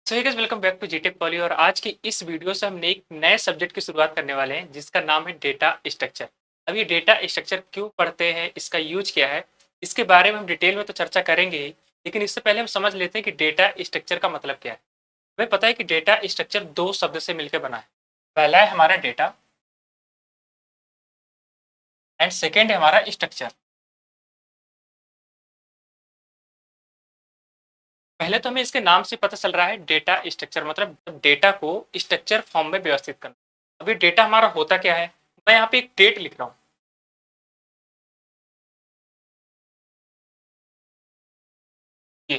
So hey guys, welcome back to G Tech Poly. और आज की इस वीडियो से हमने एक नए सब्जेक्ट की शुरुआत करने वाले हैं जिसका नाम है डेटा स्ट्रक्चर। अब ये डेटा स्ट्रक्चर क्यों पढ़ते हैं, इसका यूज क्या है, इसके बारे में हम डिटेल में तो चर्चा करेंगे ही, लेकिन इससे पहले हम समझ लेते हैं कि डेटा स्ट्रक्चर का मतलब क्या है। हमें पता है कि डेटा स्ट्रक्चर दो शब्द से मिलकर बना है। पहला है हमारा डेटा एंड सेकेंड है हमारा स्ट्रक्चर। पहले तो हमें इसके नाम से पता चल रहा है, डेटा स्ट्रक्चर मतलब डेटा को स्ट्रक्चर फॉर्म में व्यवस्थित करना। अभी डेटा हमारा होता क्या है, मैं यहाँ पे एक डेट लिख रहा हूँ। ये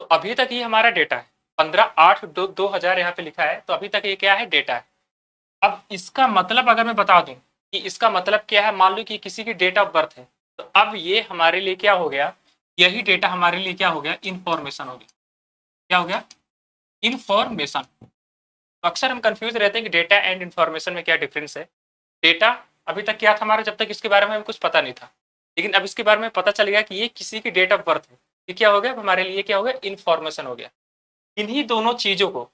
तो अभी तक ये हमारा डेटा है। 15/8/2000 यहाँ पे लिखा है, तो अभी तक ये क्या है, डेटा है। अब इसका मतलब अगर मैं बता दूं कि इसका मतलब क्या है, मान लो कि किसी की डेट ऑफ बर्थ है, तो अब ये हमारे लिए क्या हो गया, यही डेटा हमारे लिए क्या हो गया, इंफॉर्मेशन हो गया। क्या हो गया, इंफॉर्मेशन। तो अक्सर हम कंफ्यूज रहते हैं कि डेटा एंड इंफॉर्मेशन में क्या डिफरेंस है। डेटा अभी तक क्या था हमारा, जब तक इसके बारे में हमें कुछ पता नहीं था, लेकिन अब इसके बारे में पता चल गया कि ये किसी की डेट ऑफ बर्थ है। ये क्या हो गया, हमारे लिए क्या हो गया, इंफॉर्मेशन हो गया। इन्हीं दोनों चीजों को,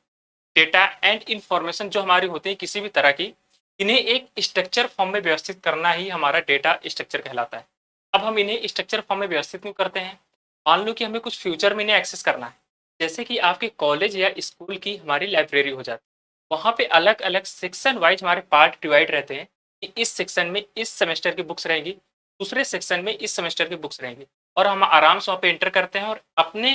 डेटा एंड इंफॉर्मेशन जो हमारी होती है किसी भी तरह की, इन्हें एक स्ट्रक्चर फॉर्म में व्यवस्थित करना ही हमारा डेटा स्ट्रक्चर कहलाता है। अब हम इन्हें स्ट्रक्चर फॉर्म में व्यवस्थित क्यों करते हैं, मान लो कि हमें कुछ फ्यूचर में इन्हें एक्सेस करना है। जैसे कि आपके कॉलेज या स्कूल की हमारी लाइब्रेरी हो जाती है, वहाँ पे अलग अलग सेक्शन वाइज हमारे पार्ट डिवाइड रहते हैं कि इस सेक्शन में इस सेमेस्टर की बुक्स रहेंगी, दूसरे सेक्शन में इस सेमेस्टर की बुक्स रहेंगी। और हम आराम से वहाँ पे एंटर करते हैं और अपने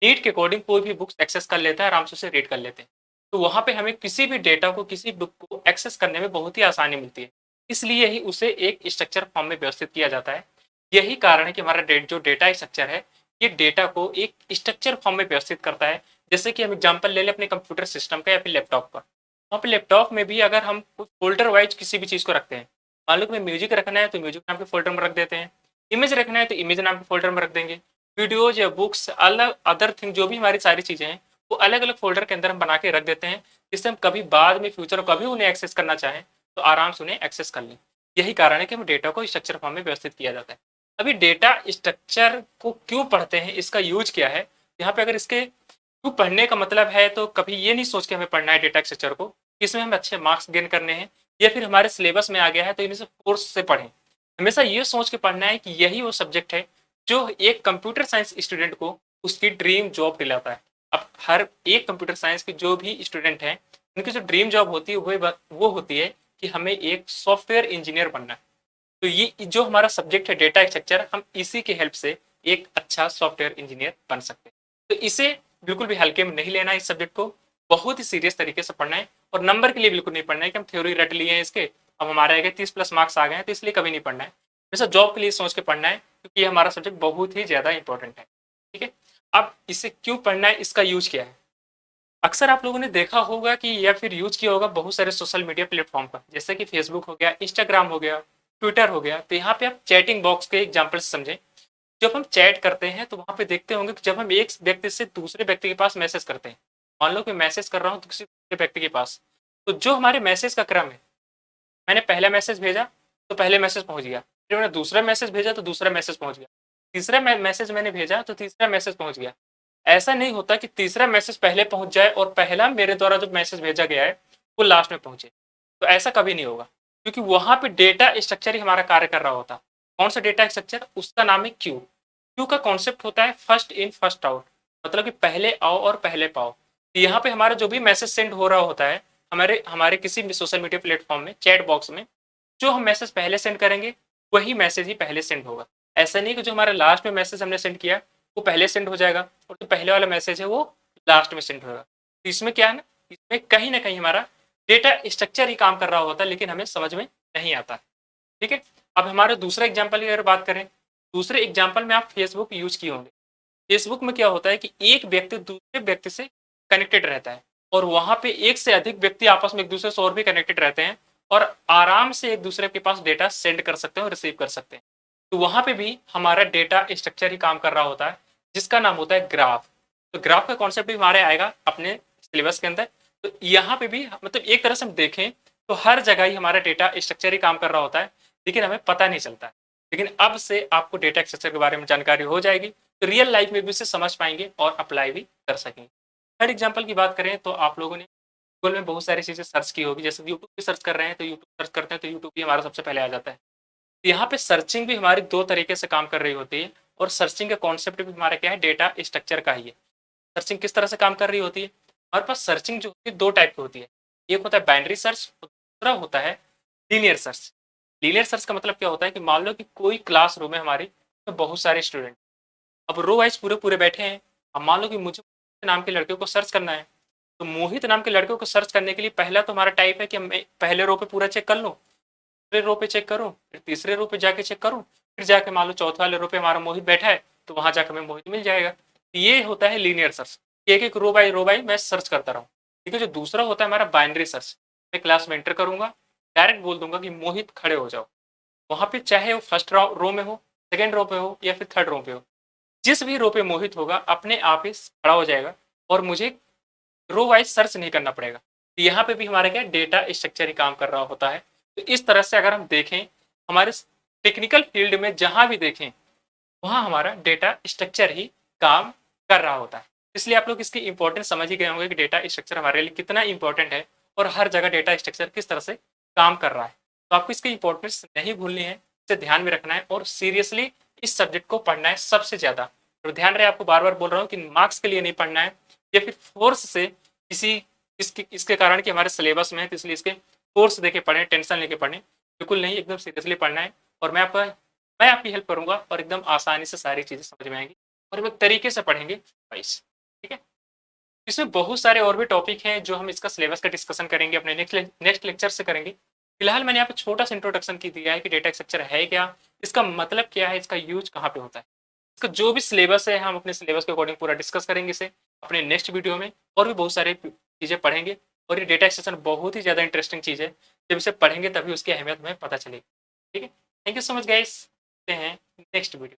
नीड के अकॉर्डिंग कोई भी बुक्स एक्सेस कर लेता है, आराम से उसे रीड कर लेते हैं। तो वहाँ पे हमें किसी भी डेटा को, किसी बुक को एक्सेस करने में बहुत ही आसानी मिलती है। इसलिए ही उसे एक स्ट्रक्चर फॉर्म में व्यवस्थित किया जाता है। यही कारण है कि हमारा जो डेटा स्ट्रक्चर है, ये डेटा को एक स्ट्रक्चर फॉर्म में व्यवस्थित करता है। जैसे कि हम एग्जाम्पल ले लें अपने कंप्यूटर सिस्टम का या फिर लैपटॉप का। वहाँ पे लैपटॉप में भी अगर हम फोल्डर वाइज किसी भी चीज़ को रखते हैं, मान लो कि हमें म्यूजिक रखना है तो म्यूजिक नाम के फोल्डर में रख देते हैं, इमेज रखना है तो इमेज नाम के फोल्डर में रख देंगे, वीडियोज या बुक्स अलग अदर थिंग जो भी हमारी सारी चीज़ें हैं वो अलग अलग फोल्डर के अंदर हम बना के रख देते हैं, जिससे हम कभी बाद में फ्यूचर कभी उन्हें एक्सेस करना चाहें तो आराम से उन्हें एक्सेस कर लें। यही कारण है कि हम डेटा को स्ट्रक्चर फॉर्म में व्यवस्थित किया जाता है। अभी डेटा स्ट्रक्चर को क्यों पढ़ते हैं, इसका यूज क्या है, यहाँ पे अगर इसके क्यों पढ़ने का मतलब है, तो कभी ये नहीं सोच के हमें पढ़ना है डेटा स्ट्रक्चर को इसमें हमें अच्छे मार्क्स गेन करने हैं या फिर हमारे सिलेबस में आ गया है तो इन्हें कोर्स से पढ़ें। हमेशा ये सोच के पढ़ना है कि यही वो सब्जेक्ट है जो एक कंप्यूटर साइंस स्टूडेंट को उसकी ड्रीम जॉब दिलाता है। अब हर एक कंप्यूटर साइंस के जो भी स्टूडेंट हैं, उनकी जो ड्रीम जॉब होती है वो होती है कि हमें एक सॉफ्टवेयर इंजीनियर बनना है। तो ये जो हमारा सब्जेक्ट है डेटा स्ट्रक्चर, हम इसी की हेल्प से एक अच्छा सॉफ्टवेयर इंजीनियर बन सकते हैं। तो इसे बिल्कुल भी हल्के में नहीं लेना है, इस सब्जेक्ट को बहुत ही सीरियस तरीके से पढ़ना है। और नंबर के लिए बिल्कुल नहीं पढ़ना है कि हम थ्योरी रट लिए हैं इसके, अब हमारे आगे 30+ मार्क्स आ गए हैं तो इसलिए कभी नहीं पढ़ना है। हमेशा जॉब के लिए सोच के पढ़ना है, क्योंकि ये हमारा सब्जेक्ट बहुत ही ज़्यादा इंपॉर्टेंट है। ठीक है, अब इसे क्यों पढ़ना है, इसका यूज क्या है। अक्सर आप लोगों ने देखा होगा कि या फिर यूज किया होगा बहुत सारे सोशल मीडिया प्लेटफॉर्म पर, जैसे कि फेसबुक हो गया, इंस्टाग्राम हो गया, ट्विटर हो गया। तो यहाँ पे आप चैटिंग बॉक्स के एग्जाम्पल से समझें। जब हम चैट करते हैं तो वहां पे देखते होंगे कि जब हम एक व्यक्ति से दूसरे व्यक्ति के पास मैसेज करते हैं, मान लो कि मैसेज कर रहा हूँ तो किसी दूसरे व्यक्ति के पास, तो जो हमारे मैसेज का क्रम है, मैंने पहला मैसेज भेजा तो पहले मैसेज पहुंच गया, फिर मैंने दूसरा मैसेज भेजा तो दूसरा मैसेज पहुंच गया, तीसरा मैसेज मैंने भेजा तो तीसरा मैसेज पहुंच गया। ऐसा नहीं होता कि तीसरा मैसेज पहले पहुंच जाए और पहला मेरे द्वारा जो मैसेज भेजा गया है वो लास्ट में पहुंचे। तो ऐसा कभी नहीं होगा, क्योंकि वहां पे डेटा स्ट्रक्चर ही हमारा कार्य कर रहा होता। कौन सा डेटा स्ट्रक्चर, उसका नाम है क्यू। क्यू का कॉन्सेप्ट होता है फर्स्ट इन फर्स्ट आउट, मतलब कि पहले आओ और पहले पाओ। तो यहाँ पे हमारा जो भी मैसेज सेंड हो रहा होता है हमारे हमारे किसी भी सोशल मीडिया प्लेटफॉर्म में चैट बॉक्स में, जो हम मैसेज पहले सेंड करेंगे वही मैसेज ही पहले सेंड होगा। ऐसा नहीं कि जो हमारा लास्ट में मैसेज हमने सेंड किया वो पहले सेंड हो जाएगा और जो पहले वाला मैसेज है वो लास्ट में सेंड होगा। तो इसमें क्या है इसमें कहीं ना कहीं हमारा डेटा स्ट्रक्चर ही काम कर रहा होता है, लेकिन हमें समझ में नहीं आता। ठीक है, अब हमारे दूसरा एग्जाम्पल की अगर बात करें, दूसरे एग्जाम्पल में आप फेसबुक यूज किए होंगे। फेसबुक में क्या होता है कि एक व्यक्ति दूसरे व्यक्ति से कनेक्टेड रहता है और वहां पे एक से अधिक व्यक्ति आपस में एक दूसरे से और भी कनेक्टेड रहते हैं और आराम से एक दूसरे के पास डेटा सेंड कर सकते हैं और रिसीव कर सकते हैं। तो वहां पे भी हमारा डेटा स्ट्रक्चर ही काम कर रहा होता है, जिसका नाम होता है ग्राफ। तो ग्राफ का कॉन्सेप्ट भी हमारे आएगा अपने सिलेबस के अंदर। तो यहाँ पे भी मतलब एक तरह से हम देखें तो हर जगह ही हमारा डेटा स्ट्रक्चर ही काम कर रहा होता है, लेकिन हमें पता नहीं चलता है। लेकिन अब से आपको डेटा स्ट्रक्चर के बारे में जानकारी हो जाएगी, तो रियल लाइफ में भी उसे समझ पाएंगे और अप्लाई भी कर सकेंगे। थर्ड एग्जाम्पल की बात करें तो आप लोगों ने गूगल में बहुत सारी चीज़ें सर्च की होगी, जैसे यूट्यूब पे सर्च कर रहे हैं तो यूट्यूब सर्च करते हैं तो यूट्यूब भी हमारा सबसे पहले आ जाता है। तो यहाँ पे सर्चिंग भी हमारी दो तरीके से काम कर रही होती है, और सर्चिंग का कॉन्सेप्ट भी हमारा क्या है, डेटा स्ट्रक्चर का ही है। सर्चिंग किस तरह से काम कर रही होती है, हमारे पास सर्चिंग जो होती है दो टाइप की होती है। एक होता है बाइनरी सर्च, दूसरा होता है लीनियर सर्च। लीनियर सर्च का मतलब क्या होता है कि मान लो कि कोई क्लासरूम है हमारी, तो बहुत सारे स्टूडेंट, अब रो वाइज पूरे पूरे बैठे हैं। अब मान लो कि मुझे नाम के लड़के को सर्च करना है, तो मोहित नाम के लड़के को सर्च करने के लिए पहला तो हमारा टाइप है कि मैं पहले रो पे पूरा चेक कर लूँ, दूसरे रो पे चेक करूँ, फिर तीसरे रो पे जाके चेक करूँ, फिर जाके मान लो चौथे वाले रो पे हमारा मोहित बैठा है, तो वहां जाकर हमें मोहित मिल जाएगा। ये होता है लीनियर सर्च, एक एक रो बाई मैं सर्च करता रहूँ। ठीक है, जो दूसरा होता है हमारा बाइनरी सर्च, मैं क्लास में एंटर करूंगा, डायरेक्ट बोल दूंगा कि मोहित खड़े हो जाओ, वहां पे चाहे वो फर्स्ट रो में हो, सेकेंड रो पे हो, या फिर थर्ड रो पे हो, जिस भी रो पे मोहित होगा अपने आप ही खड़ा हो जाएगा, और मुझे रो वाइज सर्च नहीं करना पड़ेगा। तो यहाँ पे भी हमारा क्या डेटा स्ट्रक्चर ही काम कर रहा होता है। तो इस तरह से अगर हम देखें, हमारे टेक्निकल फील्ड में जहां भी देखें, वहां हमारा डेटा स्ट्रक्चर ही काम कर रहा होता है। इसलिए आप लोग इसकी इंपॉर्टेंस समझ ही गए होंगे कि डेटा स्ट्रक्चर हमारे लिए कितना इंपॉर्टेंट है, और हर जगह डेटा स्ट्रक्चर किस तरह से काम कर रहा है। तो आपको इसकी इंपॉर्टेंस नहीं भूलनी है, इसे ध्यान में रखना है, और सीरियसली इस सब्जेक्ट को पढ़ना है सबसे ज्यादा। तो ध्यान रहे, आपको बार बार बोल रहा हूँ कि मार्क्स के लिए नहीं पढ़ना है, या फिर फोर्स से किसी इसके कारण कि हमारे सिलेबस में है तो इसलिए इसके फोर्स देके पढ़ें, टेंशन लेके पढ़ें, बिल्कुल नहीं, एकदम सीरियसली पढ़ना है। और मैं आपकी हेल्प करूंगा, और एकदम आसानी से सारी चीजें समझ में आएंगी, और एक तरीके से पढ़ेंगे वाइस। ठीक है, इसमें बहुत सारे और भी टॉपिक हैं जो हम इसका सिलेबस का डिस्कशन करेंगे, अपने नेक्स्ट लेक्चर से करेंगे। फिलहाल मैंने यहाँ पे छोटा सा इंट्रोडक्शन की दिया है कि डेटा स्ट्रक्चर है क्या, इसका मतलब क्या है, इसका यूज कहाँ पे होता है। इसका जो भी सिलेबस है हम अपने सिलेबस के अकॉर्डिंग पूरा डिस्कस करेंगे इसे अपने नेक्स्ट वीडियो में, और भी बहुत सारी चीज़ें पढ़ेंगे। और ये डेटा स्ट्रक्चर बहुत ही ज़्यादा इंटरेस्टिंग चीज़ है, जब इसे पढ़ेंगे तभी उसकी अहमियत हमें पता चलेगी। ठीक है, thank you so much guys, हैं नेक्स्ट वीडियो।